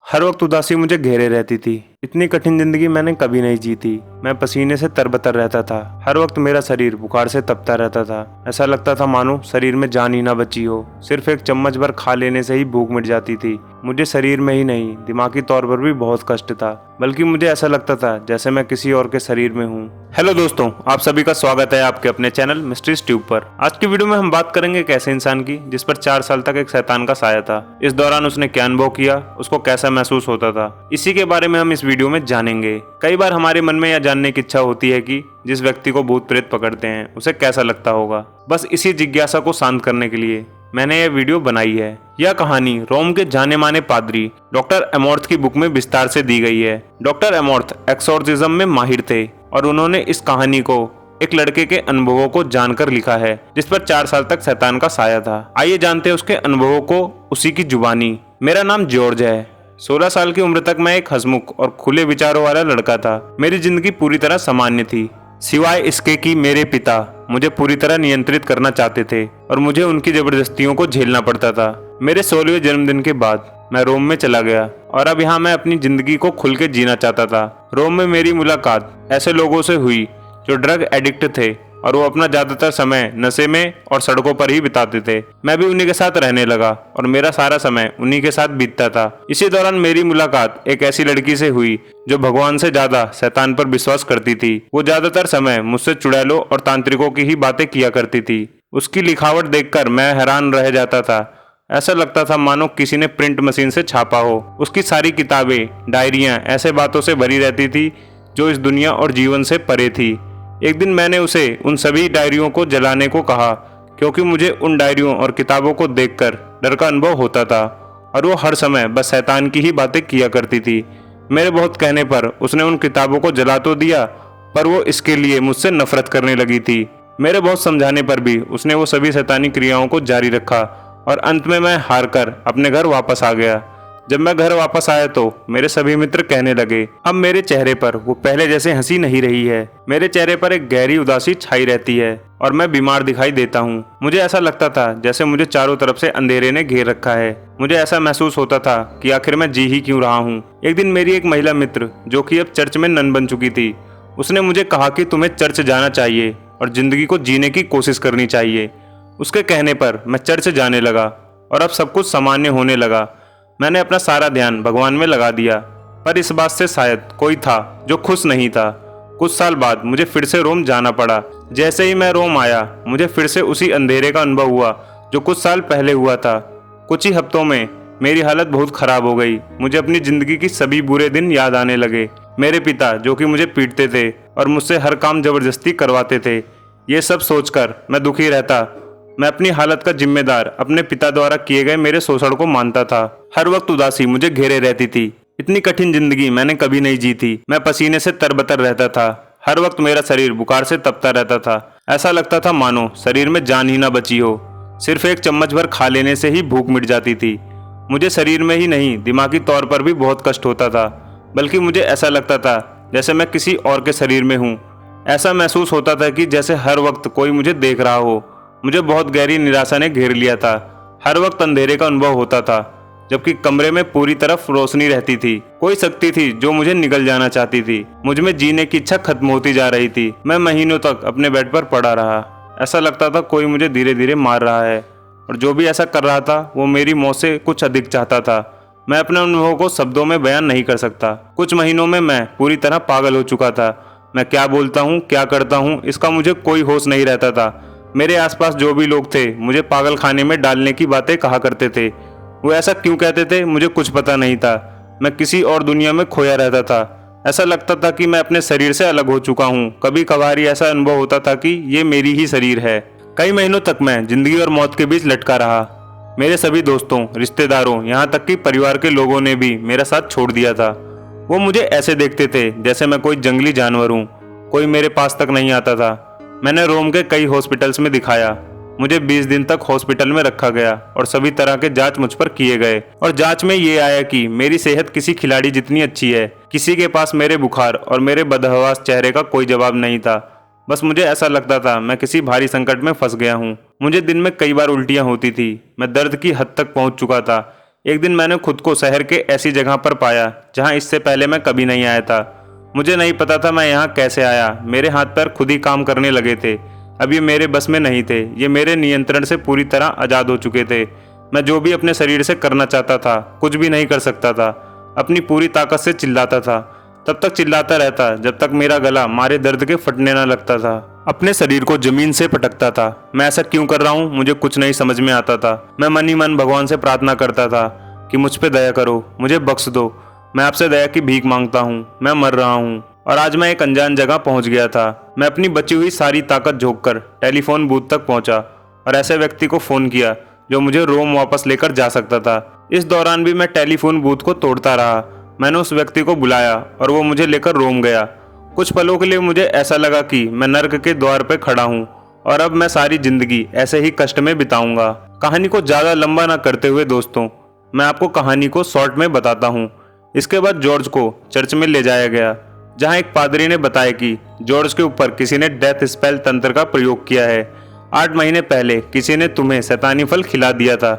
हर वक्त उदासी मुझे घेरे रहती थी। इतनी कठिन जिंदगी मैंने कभी नहीं जी थी। मैं पसीने से तरबतर रहता था। हर वक्त मेरा शरीर बुखार से तपता रहता था। ऐसा लगता था मानो शरीर में जान ही ना बची हो। सिर्फ एक चम्मच भर खा लेने से ही भूख मिट जाती थी। मुझे शरीर में ही नहीं, दिमागी तौर पर भी बहुत कष्ट था। बल्कि मुझे ऐसा लगता था जैसे मैं किसी और के शरीर में हूँ। हेलो दोस्तों, आप सभी का स्वागत है आपके अपने चैनल मिस्ट्रीज ट्यूब पर। आज की वीडियो में हम बात करेंगे एक ऐसे इंसान की जिस पर 4 साल तक एक शैतान का साया था। इस दौरान उसने क्या अनुभव किया, उसको कैसा महसूस होता था, इसी के बारे में हम इस वीडियो में जानेंगे। कई बार हमारे मन में यह जानने की इच्छा होती है कि जिस व्यक्ति को भूत प्रेत पकड़ते हैं उसे कैसा लगता होगा। बस इसी जिज्ञासा को शांत करने के लिए मैंने यह वीडियो बनाई है। यह कहानी रोम के जाने माने पादरी डॉक्टर एमॉर्थ की बुक में विस्तार से दी गई है। डॉक्टर एमॉर्थ एक्सोर्सिज्म में माहिर थे और उन्होंने इस कहानी को एक लड़के के अनुभवों को जानकर लिखा है जिस पर 4 साल तक शैतान का साया था। आइए जानते हैं उसके अनुभवों को उसी की जुबानी। मेरा नाम जॉर्ज है। 16 साल की उम्र तक मैं एक हंसमुख और खुले विचारों वाला लड़का था। मेरी जिंदगी पूरी तरह सामान्य थी, सिवाय इसके कि मेरे पिता मुझे पूरी तरह नियंत्रित करना चाहते थे और मुझे उनकी जबरदस्तियों को झेलना पड़ता था। मेरे 16वें जन्मदिन के बाद मैं रोम में चला गया और अब यहाँ मैं अपनी जिंदगी को खुल के जीना चाहता था। रोम में मेरी मुलाकात ऐसे लोगों से हुई जो ड्रग एडिक्ट थे और वो अपना ज्यादातर समय नशे में और सड़कों पर ही बिताते थे। मैं भी उन्हीं के साथ रहने लगा और मेरा सारा समय उन्हीं के साथ बीतता था। इसी दौरान मेरी मुलाकात एक ऐसी लड़की से हुई जो भगवान से ज्यादा शैतान पर विश्वास करती थी। वो ज्यादातर समय मुझसे चुड़ैलों और तांत्रिकों की ही बातें किया करती थी। उसकी लिखावट देखकर मैं हैरान रह जाता था। ऐसा लगता था मानो किसी ने प्रिंट मशीन से छापा हो। उसकी सारी किताबें, डायरियां ऐसे बातों से भरी रहती थी जो इस दुनिया और जीवन से परे थी। एक दिन मैंने उसे उन सभी डायरियों को जलाने को कहा क्योंकि मुझे उन डायरियों और किताबों को देखकर डर का अनुभव होता था और वो हर समय बस शैतान की ही बातें किया करती थी। मेरे बहुत कहने पर उसने उन किताबों को जला तो दिया, पर वो इसके लिए मुझसे नफरत करने लगी थी। मेरे बहुत समझाने पर भी उसने वो सभी शैतानी क्रियाओं को जारी रखा और अंत में मैं हार कर अपने घर वापस आ गया। जब मैं घर वापस आया तो मेरे सभी मित्र कहने लगे अब मेरे चेहरे पर वो पहले जैसे हंसी नहीं रही है। मेरे चेहरे पर एक गहरी उदासी छाई रहती है और मैं बीमार दिखाई देता हूँ। मुझे ऐसा लगता था जैसे मुझे चारों तरफ से अंधेरे ने घेर रखा है। मुझे ऐसा महसूस होता था कि आखिर मैं जी ही क्यों रहा हूँ। एक दिन मेरी एक महिला मित्र जो कि अब चर्च में नन बन चुकी थी, उसने मुझे कहा कि तुम्हें चर्च जाना चाहिए और जिंदगी को जीने की कोशिश करनी चाहिए। उसके कहने पर मैं चर्च जाने लगा और अब सब कुछ सामान्य होने लगा। मैंने अपना सारा ध्यान भगवान में लगा दिया, पर इस बात से शायद कोई था जो खुश नहीं था। कुछ साल बाद मुझे फिर से रोम जाना पड़ा। जैसे ही मैं रोम आया मुझे फिर से उसी अंधेरे का अनुभव हुआ जो कुछ साल पहले हुआ था। कुछ ही हफ्तों में मेरी हालत बहुत खराब हो गई। मुझे अपनी जिंदगी की सभी बुरे दिन याद आने लगे। मेरे पिता जो कि मुझे पीटते थे और मुझसे हर काम जबरदस्ती करवाते थे, ये सब सोचकर मैं दुखी रहता। मैं अपनी हालत का जिम्मेदार अपने पिता द्वारा किए गए मेरे शोषण को मानता था। हर वक्त उदासी मुझे घेरे रहती थी। इतनी कठिन जिंदगी मैंने कभी नहीं जी थी। मैं पसीने से तरबतर रहता था। हर वक्त मेरा शरीर बुखार से तपता रहता था। ऐसा लगता था मानो शरीर में जान ही ना बची हो। सिर्फ एक चम्मच भर खा लेने से ही भूख मिट जाती थी। मुझे शरीर में ही नहीं, दिमागी तौर पर भी बहुत कष्ट होता था। बल्कि मुझे ऐसा लगता था जैसे मैं किसी और के शरीर में हूँ। ऐसा महसूस होता था कि जैसे हर वक्त कोई मुझे देख रहा हो। मुझे बहुत गहरी निराशा ने घेर लिया था। हर वक्त अंधेरे का अनुभव होता था जबकि कमरे में पूरी तरफ रोशनी रहती थी। कोई शक्ति थी जो मुझे निगल जाना चाहती थी। मुझ में जीने की इच्छा खत्म होती जा रही थी। मैं महीनों तक अपने बेड पर पड़ा रहा। ऐसा लगता था कोई मुझे धीरे धीरे मार रहा है और जो भी ऐसा कर रहा था वो मेरी मौत से कुछ अधिक चाहता था। मैं अपने अनुभवों को शब्दों में बयान नहीं कर सकता। कुछ महीनों में मैं पूरी तरह पागल हो चुका था। मैं क्या बोलता हूँ, क्या करता हूँ, इसका मुझे कोई होश नहीं रहता था। मेरे आसपास जो भी लोग थे मुझे पागल खाने में डालने की बातें कहा करते थे। वो ऐसा क्यों कहते थे मुझे कुछ पता नहीं था। मैं किसी और दुनिया में खोया रहता था। ऐसा लगता था कि मैं अपने शरीर से अलग हो चुका हूँ। कभी कभार ऐसा अनुभव होता था कि ये मेरी ही शरीर है। कई महीनों तक मैं जिंदगी और मौत के बीच लटका रहा। मेरे सभी दोस्तों, रिश्तेदारों, यहाँ तक कि परिवार के लोगों ने भी मेरा साथ छोड़ दिया था। वो मुझे ऐसे देखते थे जैसे मैं कोई जंगली जानवर हूँ। कोई मेरे पास तक नहीं आता था। मैंने रोम के कई हॉस्पिटल्स में दिखाया। मुझे 20 दिन तक हॉस्पिटल में रखा गया और सभी तरह के जांच मुझ पर किए गए और जांच में ये आया कि मेरी सेहत किसी खिलाड़ी जितनी अच्छी है। किसी के पास मेरे बुखार और मेरे बदहवास चेहरे का कोई जवाब नहीं था। बस मुझे ऐसा लगता था मैं किसी भारी संकट में फंस गया हूँ। मुझे दिन में कई बार उल्टियाँ होती थी। मैं दर्द की हद तक पहुँच चुका था। एक दिन मैंने खुद को शहर के ऐसी जगह पर पाया जहां इससे पहले मैं कभी नहीं आया था। मुझे नहीं पता था मैं यहाँ कैसे आया। मेरे हाथ पैर खुद ही काम करने लगे थे। अब ये मेरे बस में नहीं थे, ये मेरे नियंत्रण से पूरी तरह आज़ाद हो चुके थे। मैं जो भी अपने शरीर से करना चाहता था कुछ भी नहीं कर सकता था। अपनी पूरी ताकत से चिल्लाता था, तब तक चिल्लाता रहता जब तक मेरा गला मारे दर्द के फटने न लगता था। अपने शरीर को जमीन से पटकता था। मैं ऐसा क्यों कर रहा हूँ मुझे कुछ नहीं समझ में आता था। मैं मन ही मन भगवान से प्रार्थना करता था कि मुझ पे दया करो, मुझे बख्श दो। मैं आपसे दया की भीख मांगता हूँ, मैं मर रहा हूँ। और आज मैं एक अनजान जगह पहुँच गया था। मैं अपनी बची हुई सारी ताकत झोंक कर टेलीफोन बूथ तक पहुँचा और ऐसे व्यक्ति को फ़ोन किया जो मुझे रोम वापस लेकर जा सकता था। इस दौरान भी मैं टेलीफोन बूथ को तोड़ता रहा। मैंने उस व्यक्ति को बुलाया और वो मुझे लेकर रोम गया। कुछ पलों के लिए मुझे ऐसा लगा कि मैं नर्क के द्वार पर खड़ा हूँ और अब मैं सारी जिंदगी ऐसे ही कष्ट में बिताऊंगा। कहानी को ज़्यादा लंबा ना करते हुए दोस्तों, मैं आपको कहानी को शॉर्ट में बताता हूँ। इसके बाद जॉर्ज को चर्च में ले जाया गया, जहाँ एक पादरी ने बताया कि जॉर्ज के ऊपर किसी ने डेथ स्पेल तंत्र का प्रयोग किया है। 8 महीने पहले किसी ने तुम्हें शैतानी फल खिला दिया था।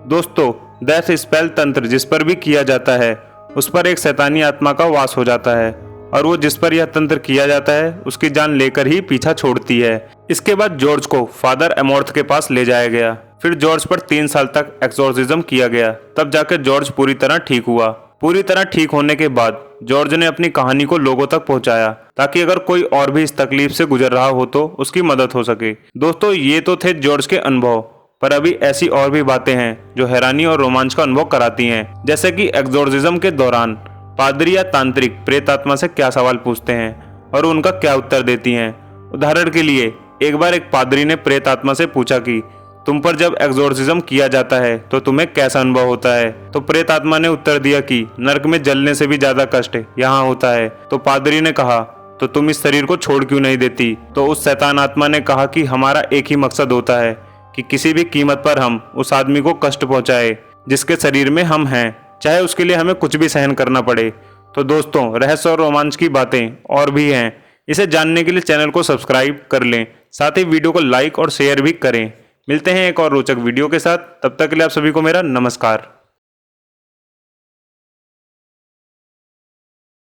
दोस्तों, डेथ स्पेल तंत्र जिस पर भी किया जाता है उस पर एक शैतानी आत्मा का वास हो जाता है और वो जिस पर यह तंत्र किया जाता है उसकी जान लेकर ही पीछा छोड़ती है। इसके बाद जॉर्ज को फादर एमोर्थ के पास ले जाया गया। फिर जॉर्ज पर 3 साल तक एक्सोर्सिज्म किया गया, तब जाकर जॉर्ज पूरी तरह ठीक हुआ। पूरी तरह ठीक होने के बाद जॉर्ज ने अपनी कहानी को लोगों तक पहुंचाया ताकि अगर कोई और भी इस तकलीफ से गुजर रहा हो तो उसकी मदद हो सके। दोस्तों, ये तो थे जॉर्ज के अनुभव, पर अभी ऐसी और भी बातें हैं जो हैरानी और रोमांच का अनुभव कराती हैं। जैसे कि एक्सोर्सिज्म के दौरान पादरी या तांत्रिक प्रेत आत्मा से क्या सवाल पूछते हैं और उनका क्या उत्तर देती हैं। उदाहरण के लिए एक बार एक पादरी ने प्रेत आत्मा से पूछा कि तुम पर जब एक्सोर्सिज्म किया जाता है तो तुम्हें कैसा अनुभव होता है। तो प्रेत आत्मा ने उत्तर दिया कि नर्क में जलने से भी ज्यादा कष्ट यहाँ होता है। तो पादरी ने कहा तो तुम इस शरीर को छोड़ क्यों नहीं देती। तो उस शैतान आत्मा ने कहा कि हमारा एक ही मकसद होता है कि किसी भी कीमत पर हम उस आदमी को कष्ट पहुंचाए जिसके शरीर में हम हैं, चाहे उसके लिए हमें कुछ भी सहन करना पड़े। तो दोस्तों, रहस्य और रोमांच की बातें और भी हैं। इसे जानने के लिए चैनल को सब्सक्राइब कर लें, साथ ही वीडियो को लाइक और शेयर भी करें। मिलते हैं एक और रोचक वीडियो के साथ, तब तक के लिए आप सभी को मेरा नमस्कार।